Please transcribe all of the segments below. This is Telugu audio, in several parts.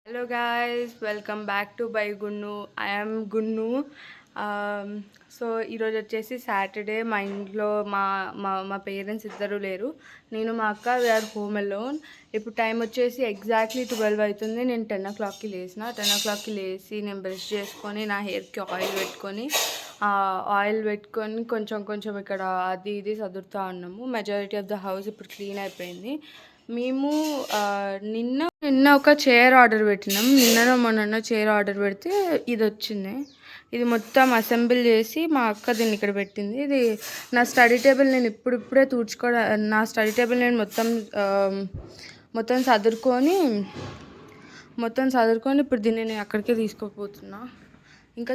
Hello guys, welcome back to buy గున్ను. I'm గున్ను. So ఈరోజు వచ్చేసి సాటర్డే. మా ఇంట్లో మా మా మా పేరెంట్స్ ఇద్దరు లేరు. నేను మా అక్క వీఆర్ హోమ్ అలోన్. ఇప్పుడు టైం వచ్చేసి ఎగ్జాక్ట్లీ 12 అవుతుంది. నేను 10 o'clockకి లేచిన. 10 o'clockకి లేచి నేను బ్రష్ చేసుకొని నా హెయిర్కి ఆయిల్ పెట్టుకొని కొంచెం కొంచెం ఇక్కడ అది ఇది సదురుతూ ఉన్నాము. మెజారిటీ ఆఫ్ ద హౌస్ ఇప్పుడు క్లీన్ అయిపోయింది. మేము నిన్న నిన్న ఒక చైర్ ఆర్డర్ పెట్టినాం. నిన్న మొన్న చైర్ ఆర్డర్ పెడితే ఇది వచ్చింది. ఇది మొత్తం అసెంబుల్ చేసి మా అక్క దీన్ని ఇక్కడ పెట్టింది. ఇది నా స్టడీ టేబుల్. నేను ఇప్పుడిప్పుడే నా స్టడీ టేబుల్ నేను మొత్తం చదువుకొని ఇప్పుడు దీన్ని నేను అక్కడికే తీసుకోపోతున్నా. ఇంకా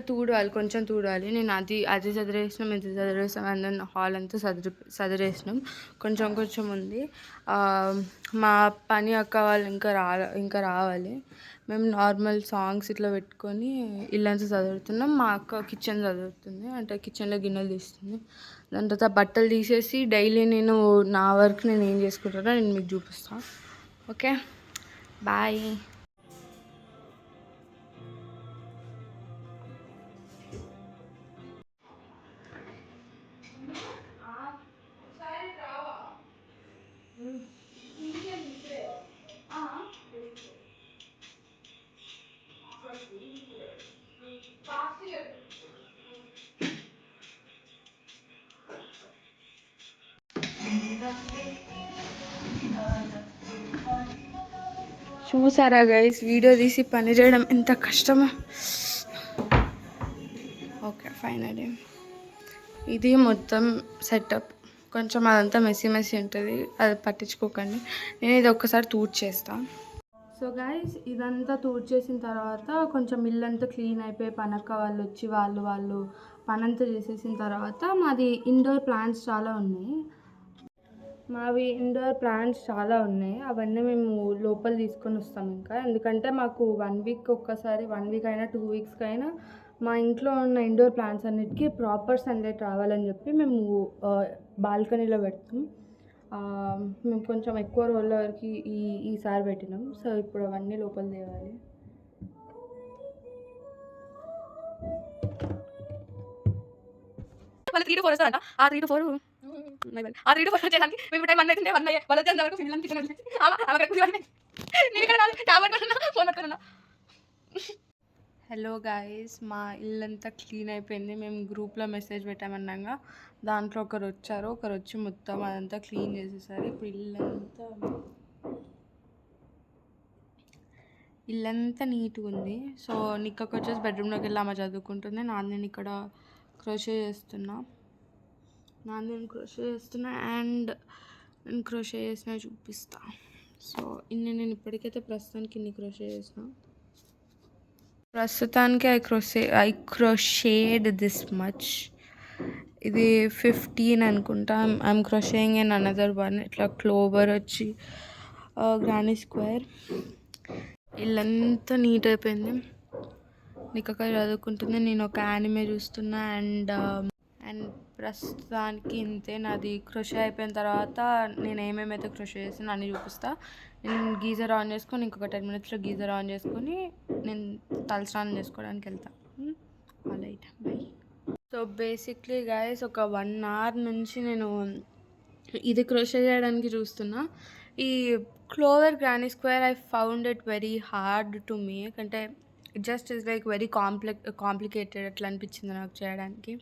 కొంచెం తూడాలి. నేను అది చదివేసినాం, ఇది చదివేసాం. అందరం హాల్ అంతా చదివేసినాం. కొంచెం ఉంది. మా పని అక్క వాళ్ళు ఇంకా రావాలి. మేము నార్మల్ సాంగ్స్ ఇట్లా పెట్టుకొని ఇల్లంతా చదువుతున్నాం. మా అక్క కిచెన్ చదువుతుంది, అంటే కిచెన్లో గిన్నెలు తీస్తుంది. దాని తర్వాత బట్టలు తీసేసి డైలీ నేను నా వర్క్ నేను ఏం చేసుకుంటానో నేను మీకు చూపిస్తాను. Okay, bye. చూసారా గైస్, వీడియో తీసి పని చేయడం ఎంత కష్టమో. ఓకే, ఫైనలీ ఇది మొత్తం సెటప్. కొంచెం అదంతా మెస్సీ ఉంటుంది, అది పట్టించుకోకండి. నేను ఇది ఒక్కసారి చేస్తాను. సో గైస్, ఇదంతా చేసిన తర్వాత కొంచెం ఇల్లంతా క్లీన్ అయిపోయి పనక్క వాళ్ళు వచ్చి వాళ్ళు పనంతా చేసేసిన తర్వాత మావి ఇండోర్ ప్లాంట్స్ చాలా ఉన్నాయి. అవన్నీ మేము లోపల తీసుకొని వస్తాం ఇంకా. ఎందుకంటే మాకు 1 వీక్ ఒక్కసారి, 1 వీక్ అయినా 2 వీక్స్కి అయినా మా ఇంట్లో ఉన్న ఇండోర్ ప్లాంట్స్ అన్నిటికీ ప్రాపర్ సన్లైట్ రావాలని చెప్పి మేము బాల్కనీలో పెడతాం. మేము కొంచెం ఎక్కువ రోజుల వరకు ఈసారి పెట్టినాం. సో ఇప్పుడు అవన్నీ లోపల తేవాలి. మళ్ళీ 3 to 4 వస్తారంట. ఆ 3 to 4 వచ్చేదానికి మేము టైం 1 అవుతుంది. 1 అయ్యే వాళ్ళు వచ్చేంత వరకు ఫిల్మ్ కిచెన్ నేను ఇక్కడ ట్యాబ్లెట్ ఫోన్ పట్టుకున్నా. హలో గాయస్, మా ఇల్లంతా క్లీన్ అయిపోయింది. మేము గ్రూప్లో మెసేజ్ పెట్టామన్నాగా దాంట్లో ఒకరు వచ్చి మొత్తం అదంతా క్లీన్ చేసేసారు. ఇప్పుడు ఇల్లంతా నీట్గా ఉంది. సో నిక్కకు వచ్చేసి బెడ్రూమ్లోకి వెళ్ళి ఆమె చదువుకుంటుంది. నేను ఇక్కడ క్రోషే చేస్తున్నా. అండ్ నేను క్రోషే చేసిన చూపిస్తా. సో నేను ఇప్పటికైతే ప్రస్తుతానికి ఇన్ని క్రోషే చేసిన. ప్రస్తుతానికి ఐ క్రోషేడ్ దిస్ మచ్. ఇది 15 అనుకుంటా. I'm crocheting in another one. ఇట్లా క్లోవర్ వచ్చి గ్రానీ స్క్వేర్. ఇల్లంతా నీట్ అయిపోయింది. నిక్కక చదువుకుంటుంది, నేను ఒక యానిమే చూస్తున్నా. అండ్ ప్రస్తుతానికి ఇంతే. నాది క్రోషే అయిపోయిన తర్వాత నేను ఏమేమైతే క్రోషే చేసినా అన్నీ చూపిస్తా. నేను గీజర్ ఆన్ చేసుకొని ఇంకొక 10 minutesలో గీజర్ ఆన్ చేసుకొని నేను తలస్నానం చేసుకోవడానికి వెళ్తాను. Right, by. So basically guys, ఒక 1 hour నుంచి నేను ఇది క్రోషే చేయడానికి చూస్తున్నా. ఈ clover granny square I found it very hard to make. అంటే it just is like very complicated అట్లా అనిపించింది నాకు చేయడానికి.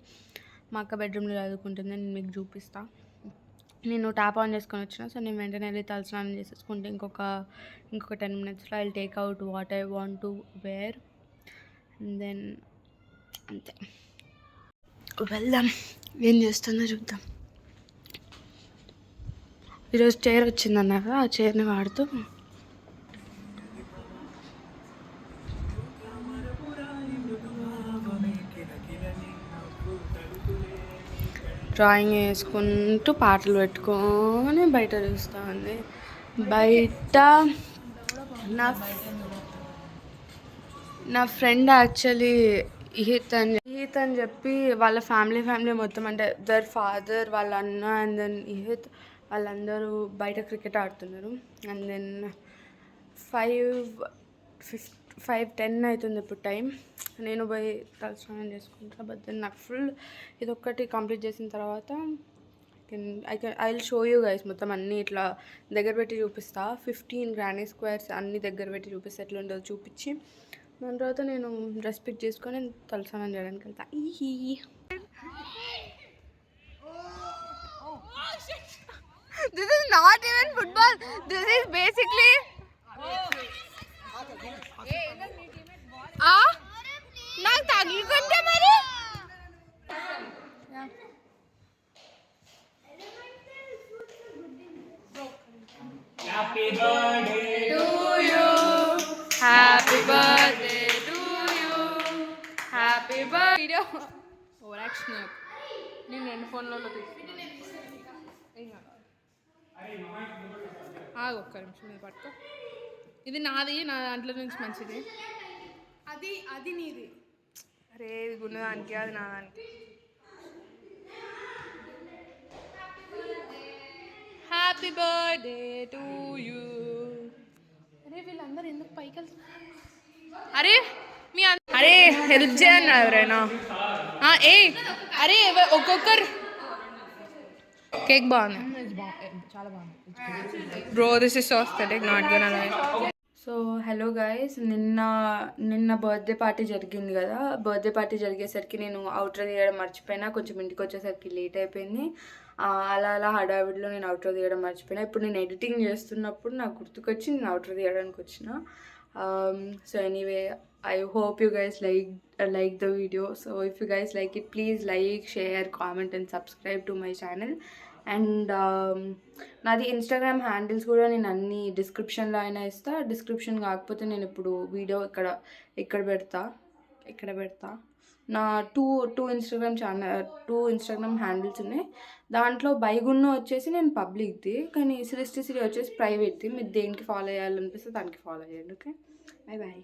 మా అక్క బెడ్రూమ్లో చదువుకుంటుంది, నేను మీకు చూపిస్తా. నేను ట్యాప్ ఆన్ చేసుకొని వచ్చిన. సో నేను వెంటనే వెళ్ళి తలస్నానం చేసేసుకుంటే ఇంకొక 10 minutesలో I take out what I want to wear. And then అంతే, వెళ్దాం. ఏం చేస్తుందో చూద్దాం. ఈరోజు చైర్ వచ్చిందన్నారు, ఆ చైర్ని వాడుతూ డ్రాయింగ్ వేసుకుంటూ పాటలు పెట్టుకొని బయట చూస్తూ ఉంది. బయట నా ఫ్రెండ్ యాక్చువల్లీ ఈత్ అని చెప్పి వాళ్ళ ఫ్యామిలీ మొత్తం, అంటే దర్ ఫాదర్, వాళ్ళ అన్న అండ్ దెన్ ఈత్ వాళ్ళందరూ బయట క్రికెట్ ఆడుతున్నారు. అండ్ దెన్ 5 5:10 అవుతుంది ఇప్పుడు టైం. నేను పోయి తలస్నానం చేసుకుంటా. బట్ దెన్ నాకు ఫుల్ ఇదొక్కటి కంప్లీట్ చేసిన తర్వాత I will show you guys. మొత్తం అన్నీ ఇట్లా దగ్గర పెట్టి చూపిస్తా. 15 గ్రానీ స్క్వేర్స్ అన్నీ దగ్గర పెట్టి చూపిస్తే ఎట్లా ఉంటుందో చూపించి దాని తర్వాత నేను డ్రెస్ పిక్ చేసుకొని తలస్నానం చేయడానికి వెళ్తా. This is not even football. This is basically నాకు తగిలికుంటే మరి happy birthday to you, happy birthday to you, happy birthday. Video over action. నేను 2 ఫోన్లలో తీసుకున్నాను. ఒక్క నిమిషం ఇది పట్టుకో. ఇది నాది, నా దాంట్లో నుంచి మంచిది. అది నీది. అరే ఇది గున్నదానికి, అది నా దానికి. Happy birthday to you. అరే వీళ్ళందరూ ఎందుకు పైకి వెళ్తున్నారు? అరే అరే హెల్ప్ చేయండి ఎవరైనా. అరే ఒక్కొక్కరు. కేక్ బాగుంది, చాలా బాగుంది bro. This is so aesthetic, not gonna lie. So hello guys, నిన్న బర్త్డే పార్టీ జరిగింది కదా. బర్త్డే పార్టీ జరిగేసరికి నేను అవుటర్ తీయడం మర్చిపోయినా. కొంచెం ఇంటికి వచ్చేసరికి లేట్ అయిపోయింది. అలా హడావిడిలో నేను అవుటర్ తీయడం మర్చిపోయినా. ఇప్పుడు నేను ఎడిటింగ్ చేస్తున్నప్పుడు నాకు గుర్తుకొచ్చి నేను అవుటర్ తీయడానికి వచ్చిన. So anyway, I hope you guys like the video. So if you guys like it, please like, share, comment and subscribe to my channel. And నాది ఇన్స్టాగ్రామ్ హ్యాండిల్స్ కూడా నేను అన్ని డిస్క్రిప్షన్లో అయినా ఇస్తా. డిస్క్రిప్షన్ కాకపోతే నేను ఇప్పుడు వీడియో ఇక్కడ పెడతా. నా టూ ఇన్స్టాగ్రామ్ హ్యాండిల్స్ ఉన్నాయి. దాంట్లో బైగున్న వచ్చేసి నేను పబ్లిక్ది, కానీ సిరి వచ్చేసి ప్రైవేట్ది. మీరు దేనికి ఫాలో చేయాలనిపిస్తే దానికి ఫాలో చేయండి. Okay, bye bye.